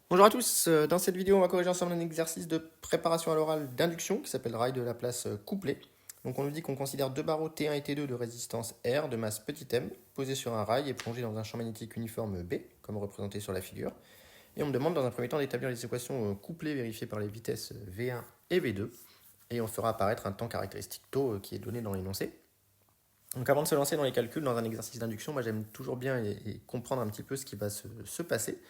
Bonjour à tous, dans cette vidéo on va corriger ensemble un exercice de préparation à l'oral d'induction qui s'appelle rail de Laplace couplé. Donc on nous dit qu'on considère deux barreaux T1 et T2 de résistance R de masse petit m posés sur un rail et plongés dans un champ magnétique uniforme B, comme représenté sur la figure. Et on me demande dans un premier temps d'établir les équations couplées vérifiées par les vitesses V1 et V2. Et on fera apparaître un temps caractéristique taux qui est donné dans l'énoncé. Donc avant de se lancer dans les calculs, dans un exercice d'induction, moi j'aime toujours bien et comprendre un petit peu ce qui va se passer.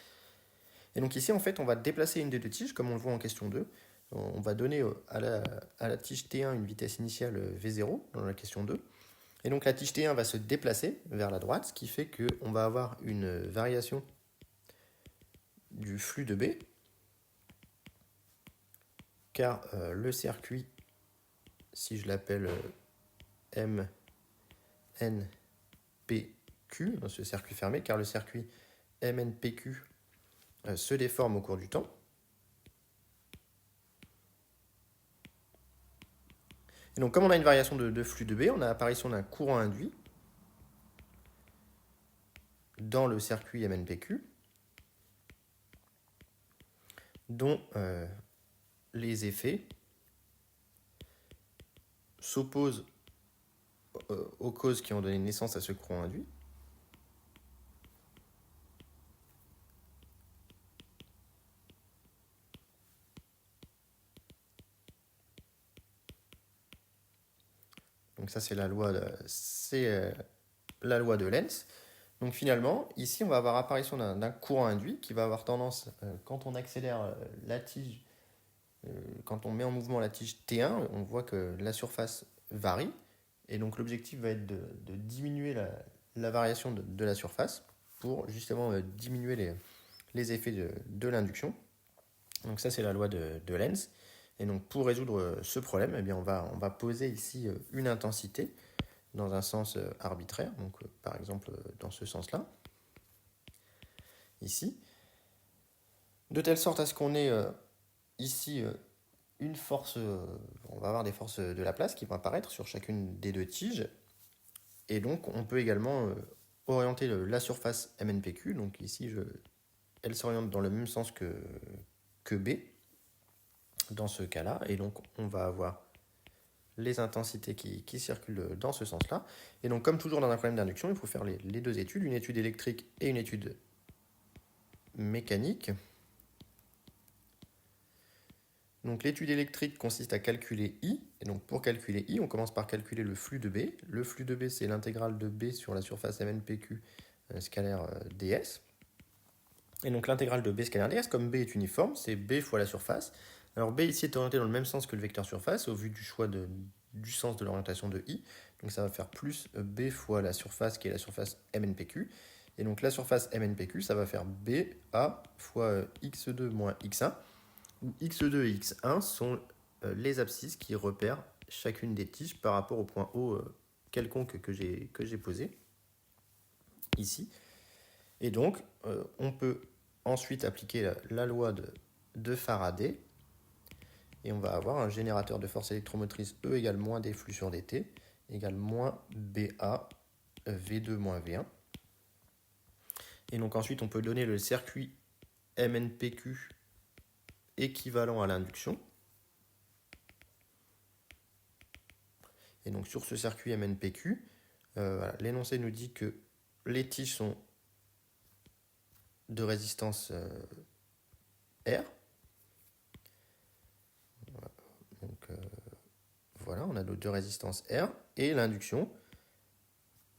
Et donc ici, en fait, on va déplacer une des deux tiges, comme on le voit en question 2. On va donner à la tige T1 une vitesse initiale V0 dans la question 2. Et donc la tige T1 va se déplacer vers la droite, ce qui fait qu'on va avoir une variation du flux de B, car le circuit, si je l'appelle M, N, P, Q, dans ce circuit fermé, car le circuit MNPQ se déforme au cours du temps. Et donc, comme on a une variation de flux de B, on a apparition d'un courant induit dans le circuit MNPQ, dont les effets s'opposent aux causes qui ont donné naissance à ce courant induit. Donc ça, c'est la loi de Lenz. Donc finalement, ici, on va avoir apparition d'un courant induit qui va avoir tendance, quand on accélère la tige, quand on met en mouvement la tige T1, on voit que la surface varie. Et donc l'objectif va être de diminuer la variation de la surface pour justement diminuer les effets de l'induction. Donc ça, c'est la loi de Lenz. Et donc pour résoudre ce problème, eh bien, on va poser ici une intensité dans un sens arbitraire, donc par exemple dans ce sens-là, ici, de telle sorte à ce qu'on ait ici une force, on va avoir des forces de Laplace qui vont apparaître sur chacune des deux tiges, et donc on peut également orienter la surface MNPQ, donc ici elle s'oriente dans le même sens que B, dans ce cas-là, et donc on va avoir les intensités qui circulent dans ce sens-là. Et donc, comme toujours dans un problème d'induction, il faut faire les deux études, une étude électrique et une étude mécanique. Donc, l'étude électrique consiste à calculer I. Et donc, pour calculer I, on commence par calculer le flux de B. Le flux de B, c'est l'intégrale de B sur la surface MNPQ scalaire ds. Et donc, l'intégrale de B scalaire ds, comme B est uniforme, c'est B fois la surface. Alors, B ici est orienté dans le même sens que le vecteur surface, au vu du choix du sens de l'orientation de I. Donc ça va faire plus B fois la surface qui est la surface MNPQ. Et donc la surface MNPQ, ça va faire BA fois x2 moins x1, où x2 et x1 sont les abscisses qui repèrent chacune des tiges par rapport au point O quelconque que j'ai posé ici. Et donc on peut ensuite appliquer la loi de Faraday, et on va avoir un générateur de force électromotrice E égale moins D flux sur dt égale moins BA V2 moins V1. Et donc ensuite, on peut donner le circuit MNPQ équivalent à l'induction. Et donc sur ce circuit MNPQ, l'énoncé nous dit que les tiges sont de résistance R. Donc voilà, on a nos deux résistances R. Et l'induction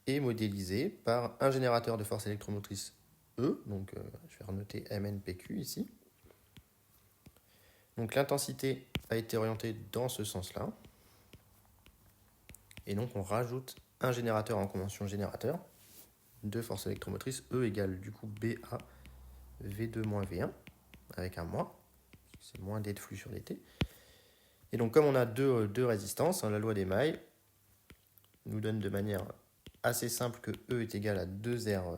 est modélisée par un générateur de force électromotrice E. Donc je vais renoter MNPQ ici. Donc l'intensité a été orientée dans ce sens-là. Et donc on rajoute un générateur en convention générateur de force électromotrice E égale du coup BA V2 moins V1 avec un moins. C'est moins D de flux sur dt. Et donc comme on a deux résistances, la loi des mailles nous donne de manière assez simple que E est égal à 2R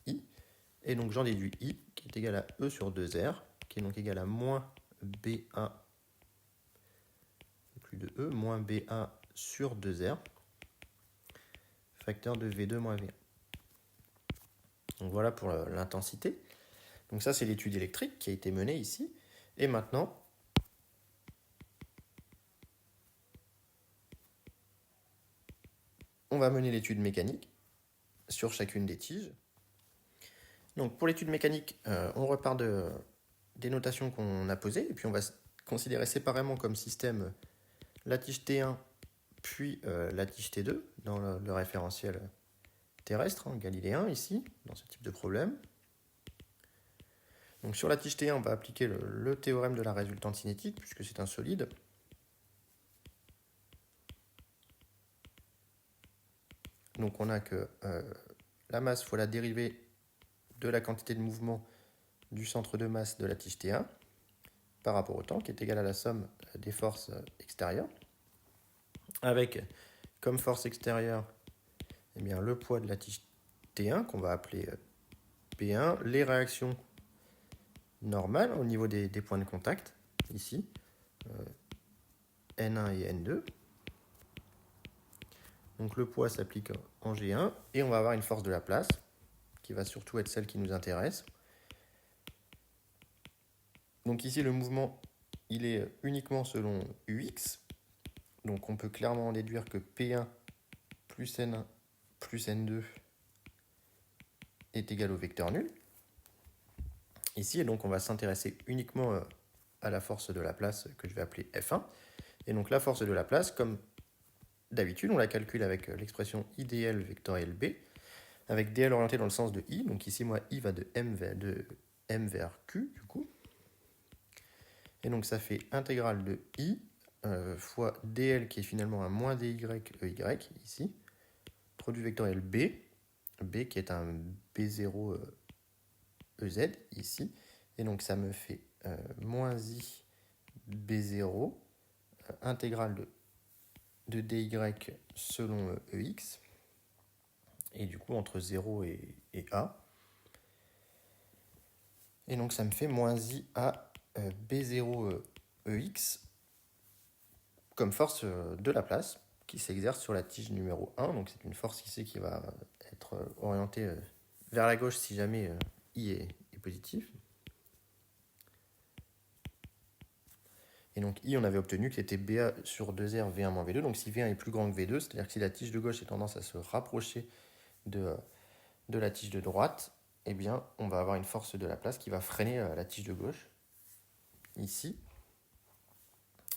I. Et donc j'en déduis I qui est égal à E sur 2R, qui est donc égal à moins BA plus de E, moins BA sur 2R, facteur de V2 moins V1. Donc voilà pour l'intensité. Donc ça, c'est l'étude électrique qui a été menée ici. Et maintenant, on va mener l'étude mécanique sur chacune des tiges. Donc pour l'étude mécanique, on repart des notations qu'on a posées, et puis on va considérer séparément comme système la tige T1 puis la tige T2 dans le référentiel terrestre, galiléen ici, dans ce type de problème. Donc sur la tige T1, on va appliquer le théorème de la résultante cinétique, puisque c'est un solide. Donc on a que la masse fois la dérivée de la quantité de mouvement du centre de masse de la tige T1 par rapport au temps, qui est égal à la somme des forces extérieures, avec comme force extérieure eh bien, le poids de la tige T1, qu'on va appeler P1, les réactions normales au niveau des points de contact, ici, N1 et N2. Donc le poids s'applique en G1, et on va avoir une force de la place, qui va surtout être celle qui nous intéresse. Donc ici, le mouvement, il est uniquement selon UX. Donc on peut clairement en déduire que P1 plus N1 plus N2 est égal au vecteur nul. Ici, et donc on va s'intéresser uniquement à la force de Laplace que je vais appeler F1. Et donc la force de Laplace, comme d'habitude, on la calcule avec l'expression IDL vectoriel B, avec DL orienté dans le sens de I. Donc ici, moi, I va de M vers Q, du coup. Et donc ça fait intégrale de I fois DL, qui est finalement un moins DY EY, ici. Produit vectoriel B, B qui est un B0 EZ, ici. Et donc ça me fait moins I B0, intégrale de dy selon EX, et du coup entre 0 et A. Et donc ça me fait moins I A B0 EX comme force de Laplace qui s'exerce sur la tige numéro 1. Donc c'est une force ici qui va être orientée vers la gauche si jamais I est positif. Et donc I, on avait obtenu que c'était BA sur 2R V1 moins V2. Donc si V1 est plus grand que V2, c'est-à-dire que si la tige de gauche a tendance à se rapprocher de la tige de droite, eh bien on va avoir une force de Laplace qui va freiner la tige de gauche, ici.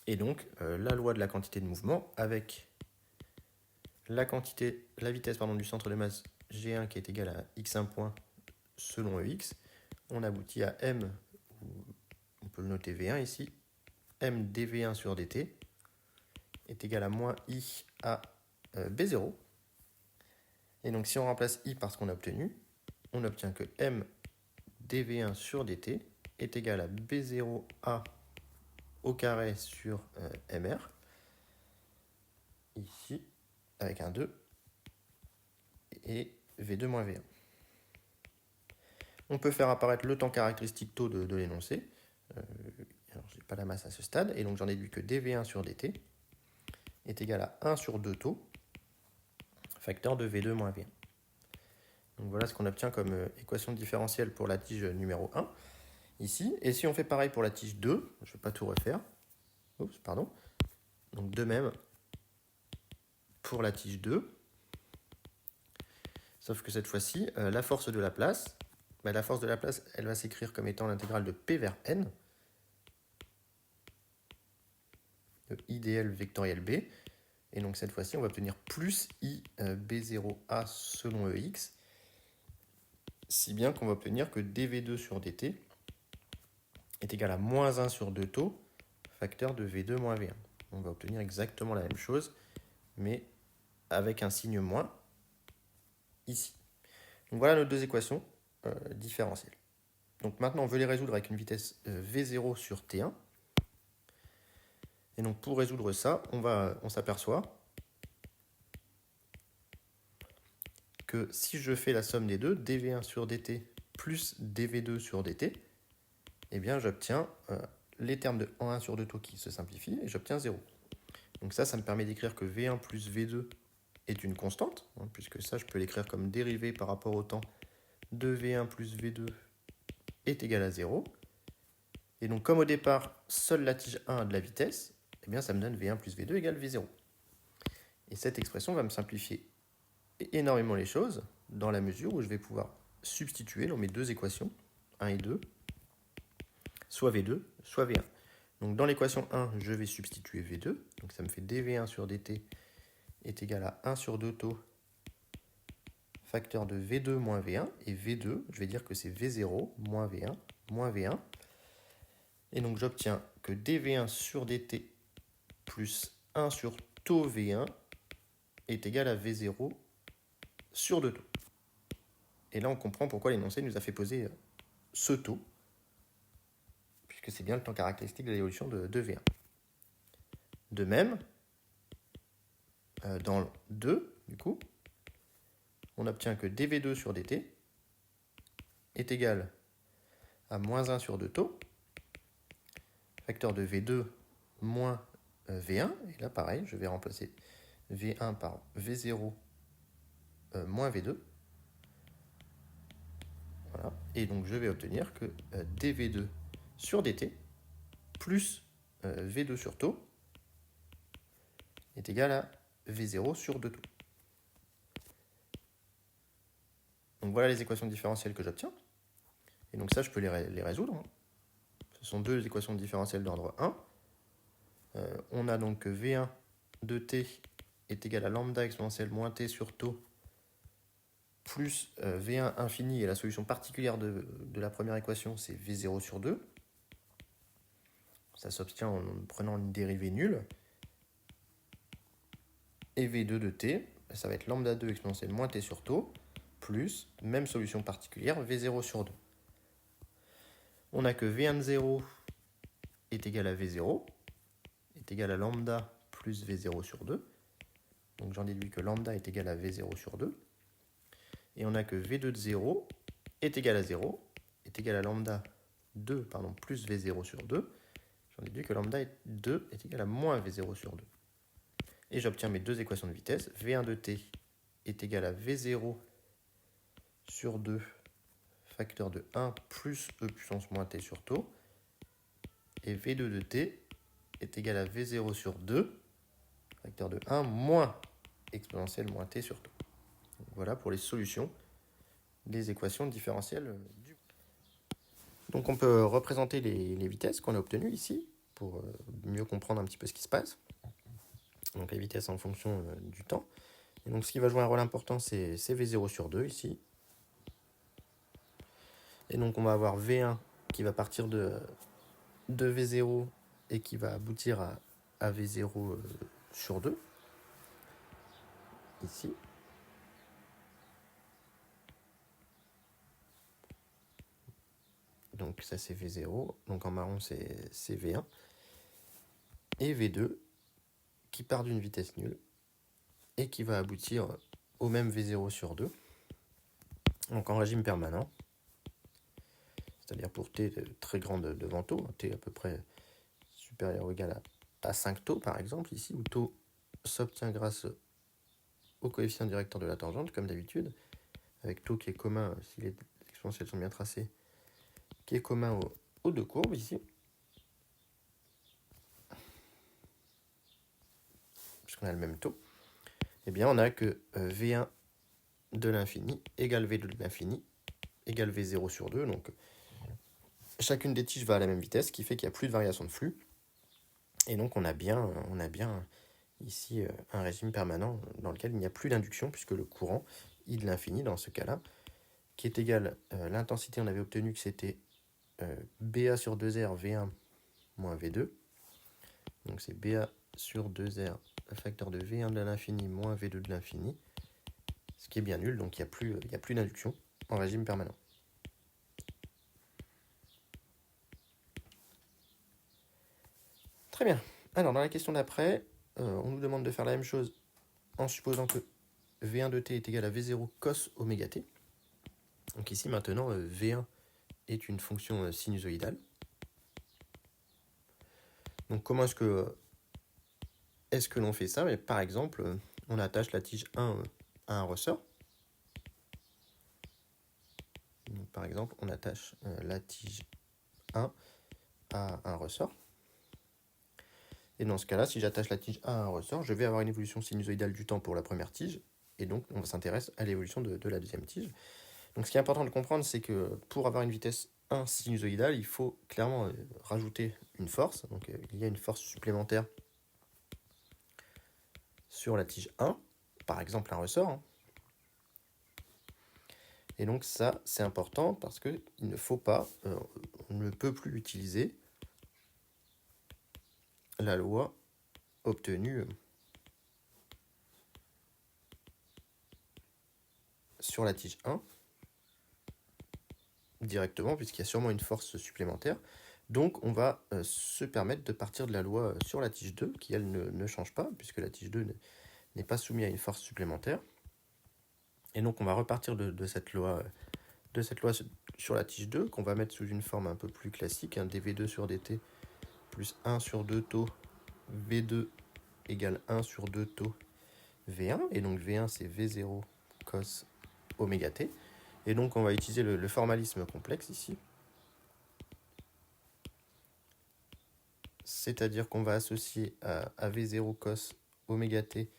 Et donc la loi de la quantité de mouvement avec la vitesse du centre de masse G1 qui est égale à x1 point selon EX, on aboutit à M, on peut le noter V1 ici, M dV1 sur dt est égal à moins I à B0. Et donc si on remplace I par ce qu'on a obtenu, on obtient que M dV1 sur dt est égal à B0A au carré sur MR, ici, avec un 2, et V2 moins V1. On peut faire apparaître le temps caractéristique taux de l'énoncé. Alors, je n'ai pas la masse à ce stade, et donc j'en déduis que dV1 sur dt est égal à 1 sur 2 taux, facteur de V2 moins V1. Donc voilà ce qu'on obtient comme équation différentielle pour la tige numéro 1, ici. Et si on fait pareil pour la tige 2, je ne vais pas tout refaire. Oups, pardon. Donc de même, pour la tige 2, sauf que cette fois-ci, la force de Laplace, la force de Laplace, elle va s'écrire comme étant l'intégrale de P vers N, de IDL vectoriel B. Et donc cette fois-ci, on va obtenir plus I B0A selon EX, si bien qu'on va obtenir que dV2 sur dt est égal à moins 1 sur 2 taux, facteur de V2 moins V1. On va obtenir exactement la même chose, mais avec un signe moins ici. Donc voilà nos deux équations différentielles. Donc maintenant, on veut les résoudre avec une vitesse V0 sur T1. Et donc pour résoudre ça, on s'aperçoit que si je fais la somme des deux, dV1 sur dt plus dV2 sur dt, eh bien j'obtiens les termes de 1 sur 2 taux qui se simplifient, et j'obtiens 0. Donc ça me permet d'écrire que V1 plus V2 est une constante, puisque ça, je peux l'écrire comme dérivée par rapport au temps de V1 plus V2 est égal à 0. Et donc, comme au départ, seule la tige 1 a de la vitesse, eh bien, ça me donne V1 plus V2 égale V0. Et cette expression va me simplifier énormément les choses, dans la mesure où je vais pouvoir substituer dans mes deux équations, 1 et 2, soit V2, soit V1. Donc, dans l'équation 1, je vais substituer V2. Donc, ça me fait dV1 sur dt est égal à 1 sur 2 taux facteur de V2 moins V1. Et V2, je vais dire que c'est V0 moins V1 moins V1. Et donc j'obtiens que dV1 sur dt plus 1 sur taux V1 est égal à V0 sur 2 taux. Et là on comprend pourquoi l'énoncé nous a fait poser ce taux, puisque c'est bien le temps caractéristique de l'évolution de V1. De même, dans le 2, du coup, on obtient que dV2 sur dt est égal à moins 1 sur 2 taux, facteur de V2 moins V1. Et là, pareil, je vais remplacer V1 par V0 moins V2. Voilà. Et donc, je vais obtenir que dV2 sur dt plus V2 sur taux est égal à V0 sur 2 taux. Donc, voilà les équations différentielles que j'obtiens. Et donc, ça, je peux les résoudre. Ce sont deux équations différentielles d'ordre 1. On a donc que V1 de t est égal à lambda exponentielle moins t sur taux plus V1 infini, et la solution particulière de la première équation, c'est V0 sur 2. Ça s'obtient en prenant une dérivée nulle. Et V2 de t, ça va être lambda 2 exponentielle moins t sur taux, plus, même solution particulière, V0 sur 2. On a que V1 de 0 est égal à V0, est égal à lambda plus V0 sur 2. Donc j'en déduis que lambda est égal à V0 sur 2. Et on a que V2 de 0 est égal à 0, est égal à lambda 2 plus V0 sur 2. J'en déduis que lambda 2 est égal à moins V0 sur 2. Et j'obtiens mes deux équations de vitesse. V1 de t est égal à V0 sur 2 facteur de 1 plus e puissance moins t sur taux. Et V2 de t est égal à V0 sur 2 facteur de 1 moins exponentielle moins t sur taux. Donc voilà pour les solutions des équations différentielles du. Donc on peut représenter les vitesses qu'on a obtenues ici pour mieux comprendre un petit peu ce qui se passe. Donc les vitesses en fonction du temps. Et donc ce qui va jouer un rôle important, c'est V0 sur 2 ici. Et donc on va avoir V1 qui va partir de V0 et qui va aboutir à V0 sur 2. Ici. Donc ça c'est V0. Donc en marron c'est V1. Et V2 qui part d'une vitesse nulle et qui va aboutir au même V0 sur 2. Donc en régime permanent. C'est-à-dire pour t très grande devant taux, t à peu près supérieur ou égal à 5 taux par exemple, ici, où taux s'obtient grâce au coefficient directeur de la tangente, comme d'habitude, avec taux qui est commun, si les exponentielles sont bien tracées, qui est commun aux deux courbes ici. Puisqu'on a le même taux, eh bien on a que V1 de l'infini égale V2 de l'infini égale V0 sur 2, donc chacune des tiges va à la même vitesse, ce qui fait qu'il n'y a plus de variation de flux. Et donc on a bien ici un régime permanent dans lequel il n'y a plus d'induction, puisque le courant, I de l'infini dans ce cas-là, qui est égal, l'intensité on avait obtenu que c'était BA sur 2R V1 moins V2. Donc c'est BA sur 2R, un facteur de V1 de l'infini moins V2 de l'infini, ce qui est bien nul, donc il n'y a plus d'induction en régime permanent. Très bien. Alors, dans la question d'après, on nous demande de faire la même chose en supposant que V1 de t est égal à V0 cos oméga t. Donc ici, maintenant, V1 est une fonction sinusoïdale. Donc comment est-ce que l'on fait ça? Mais par exemple, on attache la tige 1 à un ressort. Donc, par exemple, on attache la tige 1 à un ressort. Et dans ce cas-là, si j'attache la tige 1 à un ressort, je vais avoir une évolution sinusoïdale du temps pour la première tige, et donc on s'intéresse à l'évolution de la deuxième tige. Donc ce qui est important de comprendre, c'est que pour avoir une vitesse 1 sinusoïdale, il faut clairement rajouter une force. Donc il y a une force supplémentaire sur la tige 1, par exemple un ressort. Hein. Et donc ça, c'est important parce qu'il ne faut pas, on ne peut plus utiliser la loi obtenue sur la tige 1 directement, puisqu'il y a sûrement une force supplémentaire. Donc on va se permettre de partir de la loi sur la tige 2, qui elle ne change pas, puisque la tige 2 n'est pas soumise à une force supplémentaire. Et donc on va repartir de cette loi sur la tige 2, qu'on va mettre sous une forme un peu plus classique, un dV2 sur dt plus 1 sur 2 taux V2 égale 1 sur 2 taux V1, et donc V1 c'est V0 cos oméga t, et donc on va utiliser le formalisme complexe ici, c'est-à-dire qu'on va associer à V0 cos oméga t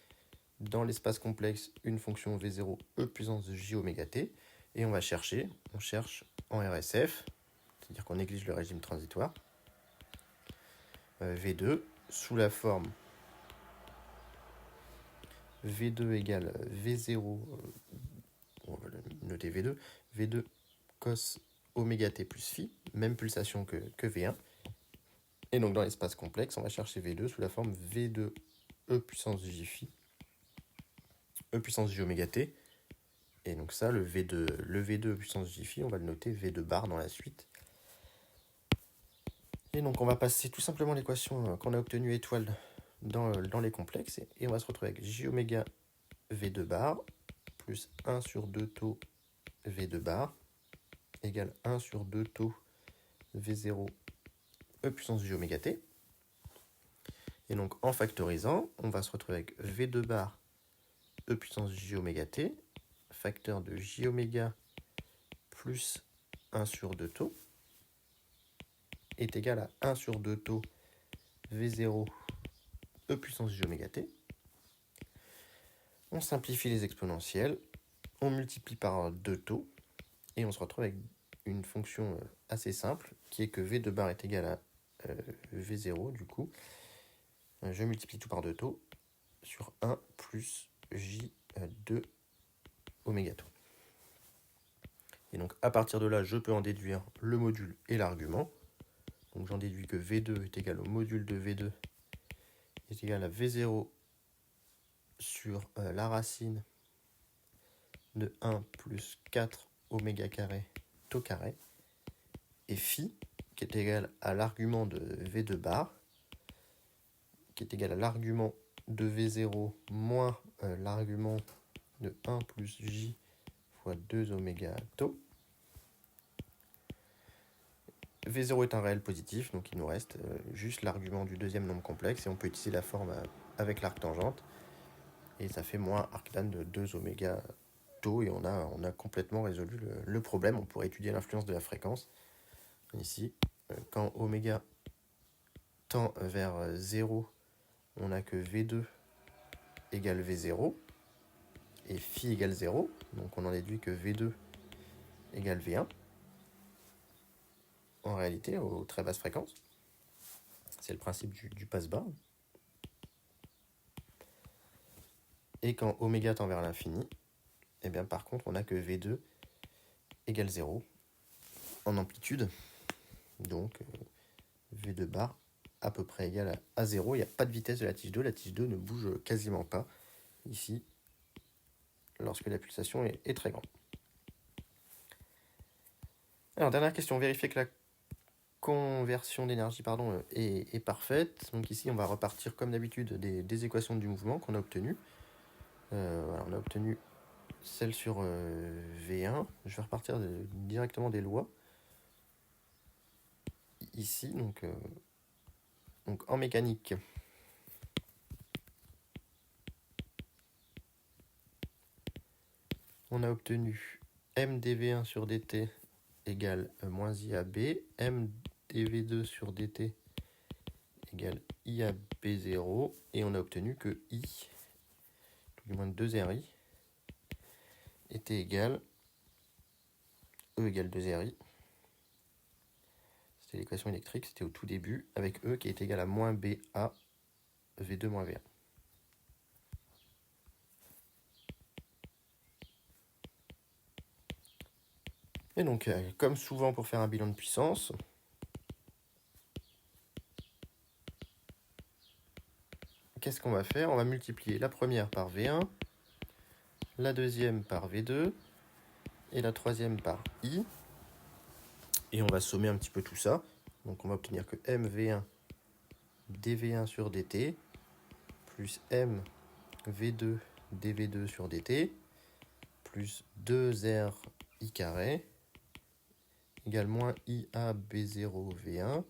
dans l'espace complexe une fonction V0 e puissance de j oméga t, et on cherche en RSF, c'est-à-dire qu'on néglige le régime transitoire, V2 sous la forme V2 égale V0, on va noter V2, V2 cos oméga t plus phi, même pulsation que V1. Et donc dans l'espace complexe, on va chercher V2 sous la forme V2 e puissance j phi, e puissance j oméga t. Et donc ça, le V2 e puissance j phi, on va le noter V2 bar dans la suite. Et donc on va passer tout simplement l'équation qu'on a obtenue étoile dans les complexes, et on va se retrouver avec j oméga V2 bar plus 1 sur 2 taux V2 bar égale 1 sur 2 taux V0 e puissance j oméga t. Et donc en factorisant, on va se retrouver avec V2 bar e puissance j oméga t, facteur de j oméga plus 1 sur 2 taux est égal à 1 sur 2 taux V0 e puissance j oméga t. On simplifie les exponentielles, on multiplie par 2 taux, et on se retrouve avec une fonction assez simple, qui est que V2 bar est égal à V0, du coup. Je multiplie tout par 2 taux sur 1 plus J2 oméga taux. Et donc à partir de là, je peux en déduire le module et l'argument. Donc j'en déduis que V2 est égal au module de V2 est égal à V0 sur la racine de 1 plus 4 oméga carré taux carré, et phi qui est égal à l'argument de V2 bar, qui est égal à l'argument de V0 moins l'argument de 1 plus J fois 2 oméga taux. V0 est un réel positif, donc il nous reste juste l'argument du deuxième nombre complexe, et on peut utiliser la forme avec l'arc tangente, et ça fait moins arctan de 2 oméga taux, et on a complètement résolu le problème. On pourrait étudier l'influence de la fréquence. Ici, quand oméga tend vers 0, on n'a que V2 égale V0, et phi égale 0, donc on en déduit que V2 égale V1, en réalité, aux très basses fréquences. C'est le principe du passe-bas. Et quand oméga tend vers l'infini, et bien par contre, on n'a que V2 égale 0 en amplitude. Donc V2 bar à peu près égal à 0. Il n'y a pas de vitesse de la tige 2. La tige 2 ne bouge quasiment pas ici lorsque la pulsation est très grande. Alors, dernière question, vérifier que la conversion d'énergie est parfaite. Donc ici, on va repartir comme d'habitude des équations du mouvement qu'on a obtenues. Voilà, on a obtenu celle sur V1. Je vais repartir directement des lois. Ici, donc en mécanique, on a obtenu mdv1 sur dt égale moins IAB, M dV2 sur dt égale IAB0, et on a obtenu que I, tout du moins 2RI, était égal, E égale 2RI. C'était l'équation électrique, c'était au tout début, avec E qui est égal à moins BA V2 moins V1. Et donc, comme souvent pour faire un bilan de puissance, qu'est-ce qu'on va faire? On va multiplier la première par V1, la deuxième par V2, et la troisième par I. Et on va sommer un petit peu tout ça. Donc on va obtenir que MV1 dV1 sur dt plus MV2 dV2 sur dt plus 2R I carré égale moins IAB0 V1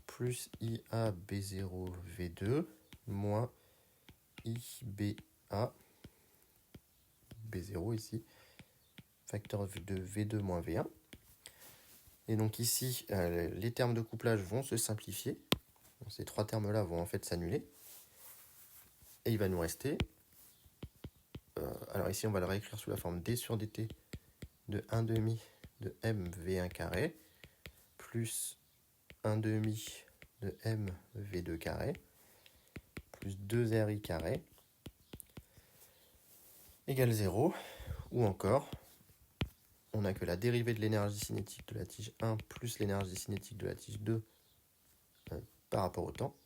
plus IAB0 V2 moins IBA B0 ici, facteur de V2 moins V1. Et donc ici, les termes de couplage vont se simplifier. Donc ces trois termes-là vont en fait s'annuler. Et il va nous rester, alors ici on va le réécrire sous la forme d sur dt de 1 demi de mv1 carré plus 1 demi de mv2 carré plus 2ri carré égale 0, ou encore on n'a que la dérivée de l'énergie cinétique de la tige 1 plus l'énergie cinétique de la tige 2 par rapport au temps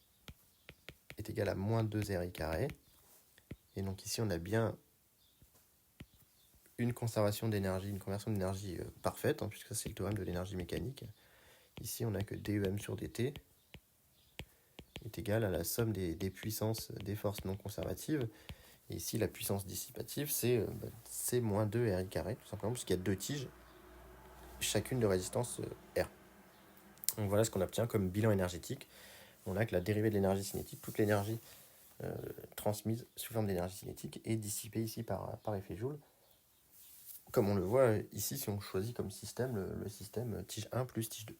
est égal à moins 2ri carré. Et donc ici on a bien une conservation d'énergie, une conversion d'énergie parfaite, puisque ça c'est le théorème de l'énergie mécanique. Ici on a que DEM sur dt est égal à la somme des puissances des forces non conservatives. Et ici la puissance dissipative c'est moins 2 RI carré, tout simplement, puisqu'il y a deux tiges, chacune de résistance R. Donc voilà ce qu'on obtient comme bilan énergétique. On a que la dérivée de l'énergie cinétique, toute l'énergie transmise sous forme d'énergie cinétique est dissipée ici par effet Joule. Comme on le voit ici, si on choisit comme système le système tige 1 plus tige 2.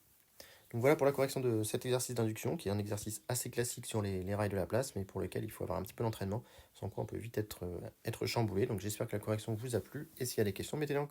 Donc voilà pour la correction de cet exercice d'induction, qui est un exercice assez classique sur les rails de Laplace, mais pour lequel il faut avoir un petit peu d'entraînement, sans quoi on peut vite être chamboulé. Donc j'espère que la correction vous a plu, et s'il y a des questions, mettez-les en commentaire.